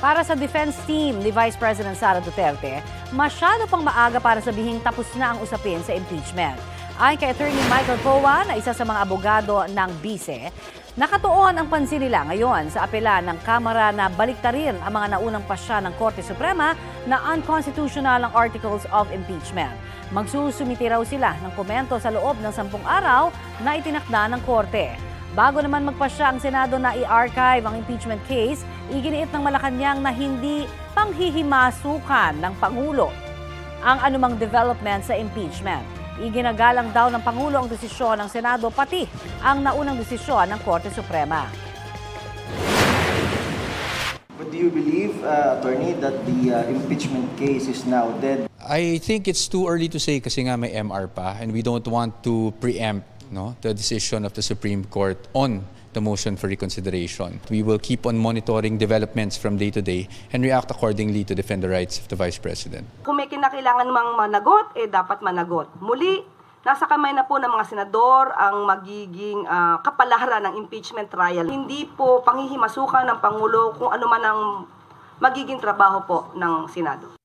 Para sa defense team ni Vice President Sara Duterte, masyado pang maaga para sabihing tapos na ang usapin sa impeachment. Ayon kay Attorney Michael Coa, na isa sa mga abogado ng bise, nakatuon ang pansin nila ngayon sa apela ng Kamara na baliktarin ang mga naunang pasya ng Korte Suprema na unconstitutional ang Articles of Impeachment. Magsusumiti raw sila ng komento sa loob ng 10 araw na itinakda ng Korte. Bago naman magpasya ang Senado na i-archive ang impeachment case, iginiit ng Malacanang na hindi panghihimasukan ng Pangulo ang anumang development sa impeachment. Iginagalang daw ng Pangulo ang desisyon ng Senado pati ang naunang desisyon ng Korte Suprema. But do you believe, Attorney, that the impeachment case is now dead? I think it's too early to say kasi nga may MR pa and we don't want to preempt the decision of the Supreme Court on the motion for reconsideration. We will keep on monitoring developments from day to day and react accordingly to defend the rights of the Vice President. Kung may kinakailangan mang managot, dapat managot. Muli, nasa kamay na po ng mga senador ang magiging kapalaran ng impeachment trial. Hindi po panghihimasukan ng Pangulo kung ano man ang magiging trabaho po ng Senado.